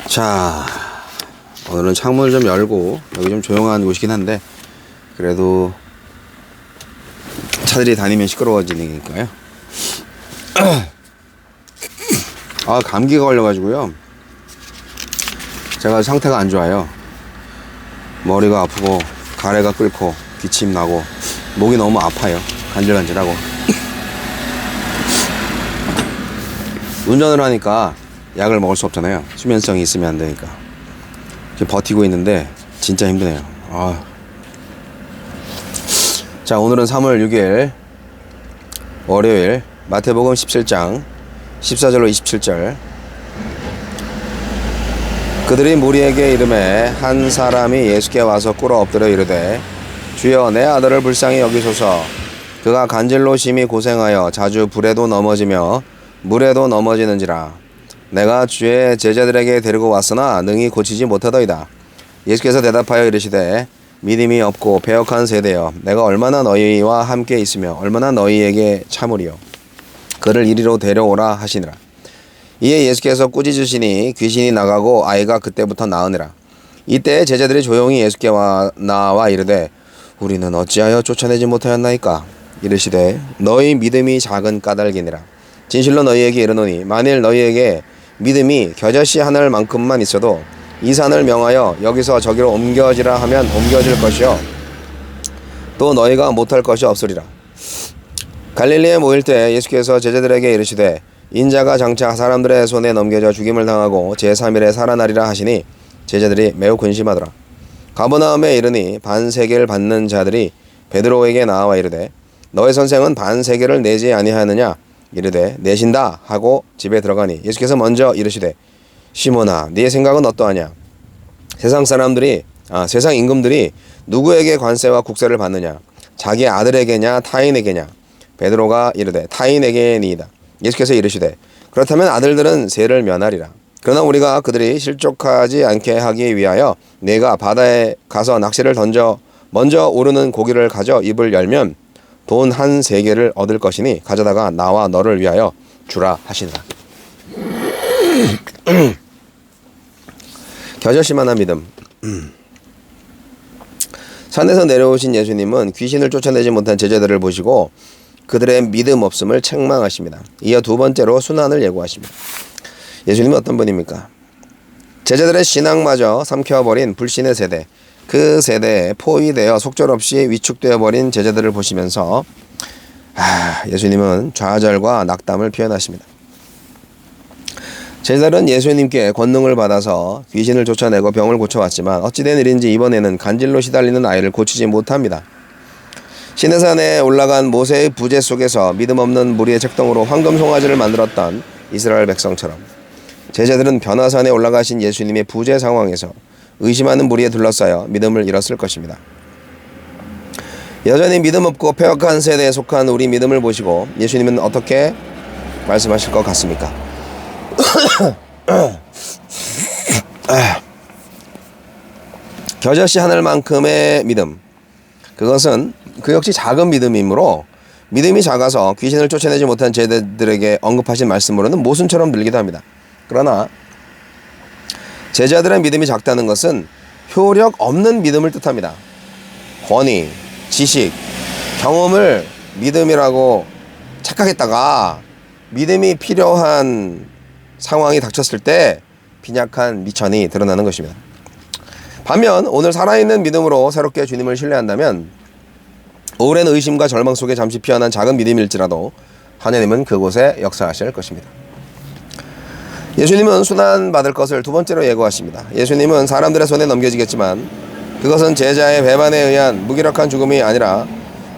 자, 오늘은 창문을 좀 열고 여기 좀 조용한 곳이긴 한데 그래도 차들이 다니면 시끄러워지니까요. 아, 감기가 걸려가지고요. 제가 상태가 안 좋아요. 머리가 아프고 가래가 끓고 기침 나고 목이 너무 아파요. 간질간질하고. 운전을 하니까 약을 먹을 수 없잖아요. 수면성이 있으면 안 되니까. 지금 버티고 있는데 진짜 힘드네요. 자, 오늘은 3월 6일 월요일 마태복음 17장 14절로 27절. 그들이 무리에게 이르매 한 사람이 예수께 와서 꿇어 엎드려 이르되 주여 내 아들을 불쌍히 여기소서. 그가 간질로 심히 고생하여 자주 불에도 넘어지며 물에도 넘어지는지라. 내가 주의 제자들에게 데리고 왔으나 능히 고치지 못하더이다. 예수께서 대답하여 이르시되 믿음이 없고 배역한 세대여, 내가 얼마나 너희와 함께 있으며 얼마나 너희에게 참으리요. 그를 이리로 데려오라 하시니라. 이에 예수께서 꾸짖으시니 귀신이 나가고 아이가 그때부터 나으니라. 이때 제자들이 조용히 예수께 나와 이르되 우리는 어찌하여 쫓아내지 못하였나이까. 이르시되 너희 믿음이 작은 까닭이니라. 진실로 너희에게 이르노니 만일 너희에게 믿음이 겨자씨 하늘만큼만 있어도 이 산을 명하여 여기서 저기로 옮겨지라 하면 옮겨질 것이요 또 너희가 못할 것이 없으리라. 갈릴리에 모일 때 예수께서 제자들에게 이르시되 인자가 장차 사람들의 손에 넘겨져 죽임을 당하고 제3일에 살아나리라 하시니 제자들이 매우 근심하더라. 가버나움에 이르니 반세계를 받는 자들이 베드로에게 나와 이르되 너의 선생은 반세계를 내지 아니하느냐. 이르되 내신다 하고 집에 들어가니 예수께서 먼저 이르시되 시몬아, 네 생각은 어떠하냐. 세상 임금들이 누구에게 관세와 국세를 받느냐, 자기 아들에게냐 타인에게냐. 베드로가 이르되 타인에게니이다. 예수께서 이르시되 그렇다면 아들들은 세를 면하리라. 그러나 우리가 그들이 실족하지 않게 하기 위하여 네가 바다에 가서 낚시를 던져 먼저 오르는 고기를 가져 입을 열면 돈 한 세계를 얻을 것이니 가져다가 나와 너를 위하여 주라 하시니라. 겨자씨만한 믿음. 산에서 내려오신 예수님은 귀신을 쫓아내지 못한 제자들을 보시고 그들의 믿음 없음을 책망하십니다. 이어 두 번째로 순환을 예고하십니다. 예수님은 어떤 분입니까? 제자들의 신앙마저 삼켜버린 불신의 세대, 그 세대에 포위되어 속절없이 위축되어 버린 제자들을 보시면서 예수님은 좌절과 낙담을 표현하십니다. 제자들은 예수님께 권능을 받아서 귀신을 쫓아내고 병을 고쳐왔지만 어찌된 일인지 이번에는 간질로 시달리는 아이를 고치지 못합니다. 시내산에 올라간 모세의 부재 속에서 믿음 없는 무리의 책동으로 황금 송아지를 만들었던 이스라엘 백성처럼 제자들은 변화산에 올라가신 예수님의 부재 상황에서 의심하는 무리에 둘러싸여 믿음을 잃었을 것입니다. 여전히 믿음 없고 폐역한 세대에 속한 우리 믿음을 보시고 예수님은 어떻게 말씀하실 것 같습니까? 겨자씨 하늘만큼의 믿음, 그것은 그 역시 작은 믿음이므로 믿음이 작아서 귀신을 쫓아내지 못한 제자들에게 언급하신 말씀으로는 모순처럼 들리기도 합니다. 그러나 제자들의 믿음이 작다는 것은 효력 없는 믿음을 뜻합니다. 권위, 지식, 경험을 믿음이라고 착각했다가 믿음이 필요한 상황이 닥쳤을 때 빈약한 미천이 드러나는 것입니다. 반면 오늘 살아있는 믿음으로 새롭게 주님을 신뢰한다면 오랜 의심과 절망 속에 잠시 피어난 작은 믿음일지라도 하나님은 그곳에 역사하실 것입니다. 예수님은 순환받을 것을 두 번째로 예고하십니다. 예수님은 사람들의 손에 넘겨지겠지만 그것은 제자의 배반에 의한 무기력한 죽음이 아니라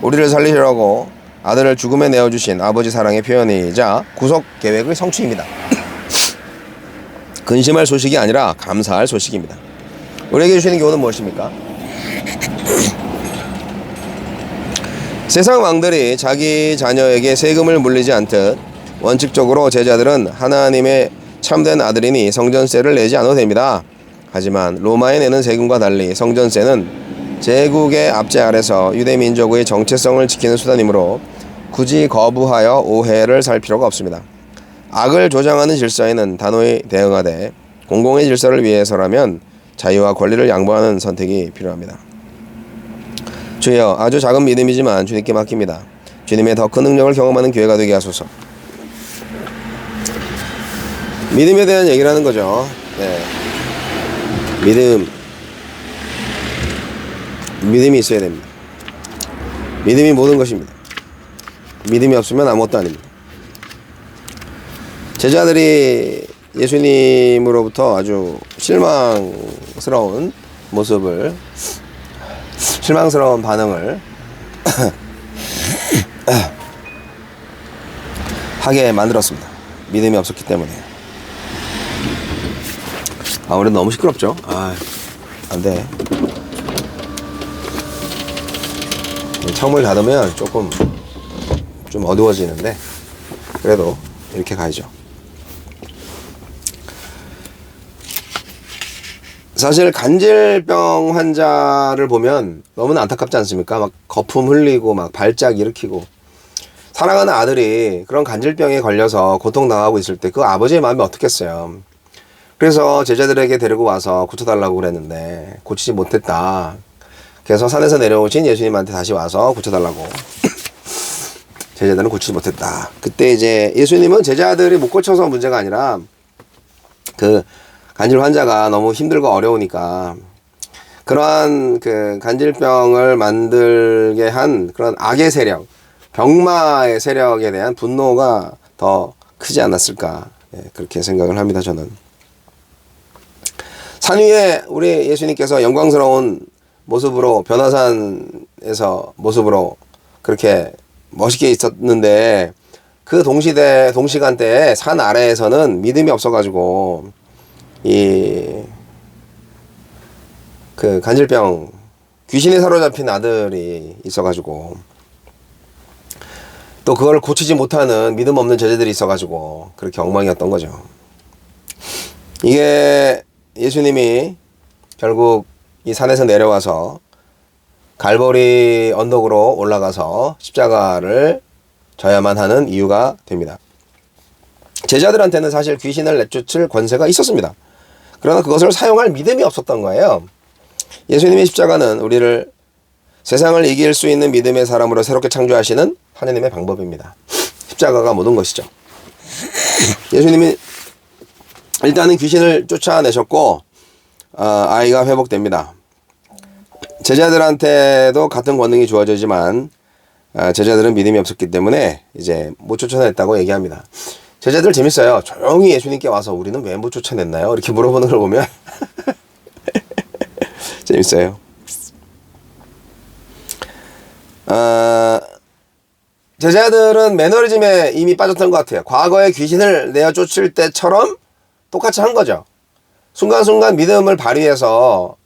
우리를 살리려고 아들을 죽음에 내어주신 아버지 사랑의 표현이자 구속 계획의 성취입니다. 근심할 소식이 아니라 감사할 소식입니다. 우리에게 주시는 교훈은 무엇입니까? 세상 왕들이 자기 자녀에게 세금을 물리지 않듯 원칙적으로 제자들은 하나님의 참된 아들이니 성전세를 내지 않아도 됩니다. 하지만 로마에 내는 세금과 달리 성전세는 제국의 압제 아래서 유대민족의 정체성을 지키는 수단이므로 굳이 거부하여 오해를 살 필요가 없습니다. 악을 조장하는 질서에는 단호히 대응하되 공공의 질서를 위해서라면 자유와 권리를 양보하는 선택이 필요합니다. 주여, 아주 작은 믿음이지만 주님께 맡깁니다. 주님의 더 큰 능력을 경험하는 교회가 되게 하소서. 믿음에 대한 얘기를 하는 거죠. 네. 믿음이 있어야 됩니다. 믿음이 모든 것입니다. 믿음이 없으면 아무것도 아닙니다. 제자들이 예수님으로부터 아주 실망스러운 반응을 하게 만들었습니다. 믿음이 없었기 때문에. 아무래도 너무 시끄럽죠? 안 돼. 창문을 닫으면 좀 어두워지는데, 그래도 이렇게 가야죠. 사실 간질병 환자를 보면 너무나 안타깝지 않습니까? 막 거품 흘리고 막 발작 일으키고, 사랑하는 아들이 그런 간질병에 걸려서 고통당하고 있을 때 그 아버지의 마음이 어떻겠어요. 그래서 제자들에게 데리고 와서 고쳐달라고 그랬는데 고치지 못했다. 그래서 산에서 내려오신 예수님한테 다시 와서 고쳐달라고. 제자들은 고치지 못했다. 그때 이제 예수님은 제자들이 못 고쳐서 문제가 아니라 그 간질 환자가 너무 힘들고 어려우니까 그러한 그 간질병을 만들게 한 그런 악의 세력, 병마의 세력에 대한 분노가 더 크지 않았을까, 그렇게 생각을 합니다. 저는 산 위에 우리 예수님께서 영광스러운 모습으로 변화산에서 모습으로 그렇게 멋있게 있었는데 그 동시간대에 산 아래에서는 믿음이 없어가지고 그 간질병 귀신에 사로잡힌 아들이 있어가지고 또 그걸 고치지 못하는 믿음 없는 제자들이 있어가지고 그렇게 엉망이었던 거죠. 이게 예수님이 결국 이 산에서 내려와서 갈보리 언덕으로 올라가서 십자가를 져야만 하는 이유가 됩니다. 제자들한테는 사실 귀신을 내쫓을 권세가 있었습니다. 그러나 그것을 사용할 믿음이 없었던 거예요. 예수님의 십자가는 우리를 세상을 이길 수 있는 믿음의 사람으로 새롭게 창조하시는 하나님의 방법입니다. 십자가가 모든 것이죠. 예수님이 일단은 귀신을 쫓아내셨고 아이가 회복됩니다. 제자들한테도 같은 권능이 주어지지만 제자들은 믿음이 없었기 때문에 이제 못 쫓아냈다고 얘기합니다. 제자들 재밌어요. 조용히 예수님께 와서 우리는 왜 못 쫓아냈나요? 이렇게 물어보는 걸 보면 재밌어요. 제자들은 매너리즘에 이미 빠졌던 것 같아요. 과거에 귀신을 내어 쫓을 때처럼 똑같이 한 거죠. 순간순간 믿음을 발휘해서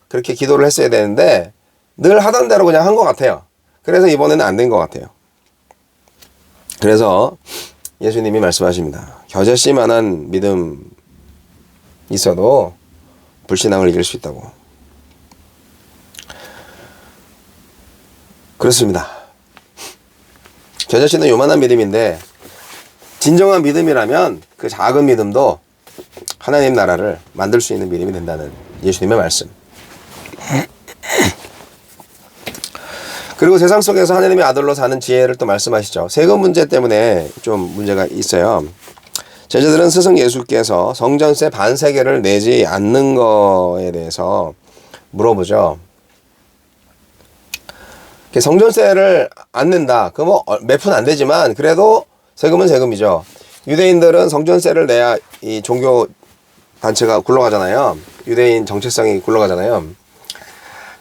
그렇게 기도를 했어야 되는데 늘 하던 대로 그냥 한 것 같아요. 그래서 이번에는 안 된 것 같아요. 그래서 예수님이 말씀하십니다. 겨자씨만한 믿음 있어도 불신앙을 이길 수 있다고. 그렇습니다. 겨자씨는 요만한 믿음인데 진정한 믿음이라면 그 작은 믿음도 하나님 나라를 만들 수 있는 믿음이 된다는 예수님의 말씀. 그리고 세상 속에서 하나님의 아들로 사는 지혜를 또 말씀하시죠. 세금 문제 때문에 좀 문제가 있어요. 제자들은 스승 예수께서 성전세 반세계를 내지 않는 거에 대해서 물어보죠. 성전세를 안 낸다. 그 뭐 몇 푼 안 되지만 그래도 세금은 세금이죠. 유대인들은 성전세를 내야 이 종교 단체가 굴러가잖아요. 유대인 정체성이 굴러가잖아요.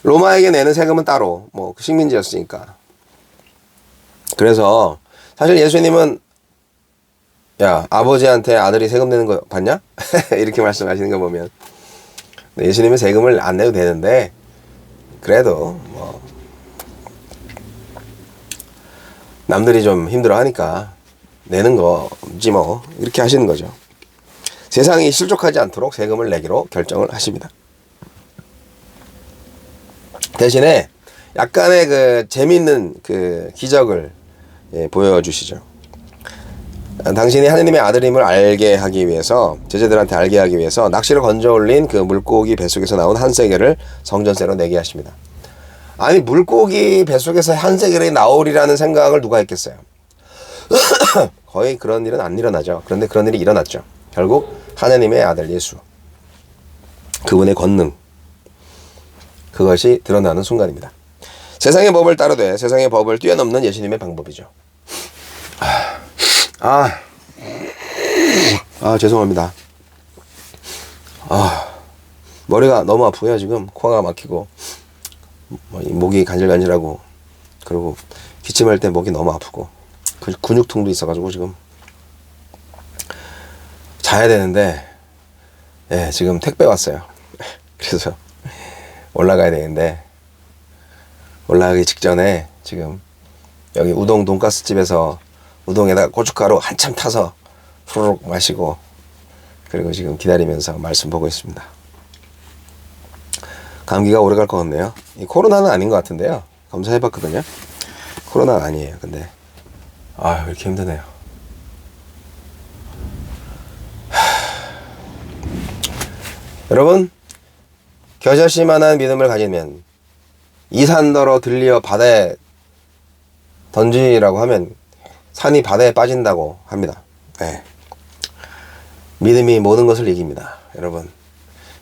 로마에게 내는 세금은 따로, 뭐 식민지였으니까. 그래서 사실 예수님은 야, 아버지한테 아들이 세금 내는 거 봤냐? 이렇게 말씀하시는 거 보면 예수님은 세금을 안 내도 되는데 그래도 뭐 남들이 좀 힘들어하니까 내는 거지 뭐 이렇게 하시는 거죠. 세상이 실족하지 않도록 세금을 내기로 결정을 하십니다. 대신에 약간의 그 재미있는 그 기적을 보여주시죠. 당신이 하느님의 아들임을 알게 하기 위해서, 제자들한테 알게 하기 위해서 낚시를 건져 올린 그 물고기 뱃속에서 나온 한 세겔을 성전세로 내게 하십니다. 아니, 물고기 뱃속에서 한 세겔이 나오리라는 생각을 누가 했겠어요? 거의 그런 일은 안 일어나죠. 그런데 그런 일이 일어났죠. 결국 하느님의 아들 예수, 그분의 권능, 그것이 드러나는 순간입니다. 세상의 법을 따르되 세상의 법을 뛰어넘는 예수님의 방법이죠. 죄송합니다. 머리가 너무 아프고요. 지금 코가 막히고 목이 간질간질하고, 그리고 기침할 때 목이 너무 아프고 근육통도 있어가지고 지금 자야 되는데, 지금 택배 왔어요. 그래서 올라가야 되는데, 올라가기 직전에 지금 여기 우동 돈가스 집에서 우동에다가 고춧가루 한참 타서 후루룩 마시고, 그리고 지금 기다리면서 말씀 보고 있습니다. 감기가 오래 갈 것 같네요. 이 코로나는 아닌 것 같은데요. 검사해봤거든요. 코로나는 아니에요. 근데 왜 이렇게 힘드네요. 여러분, 겨자씨만한 믿음을 가지면 이 산 너로 들리어 바다에 던지라고 하면 산이 바다에 빠진다고 합니다. 믿음이 모든 것을 이깁니다. 여러분,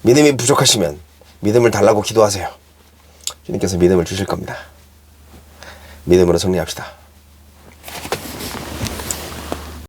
믿음이 부족하시면 믿음을 달라고 기도하세요. 주님께서 믿음을 주실 겁니다. 믿음으로 승리합시다.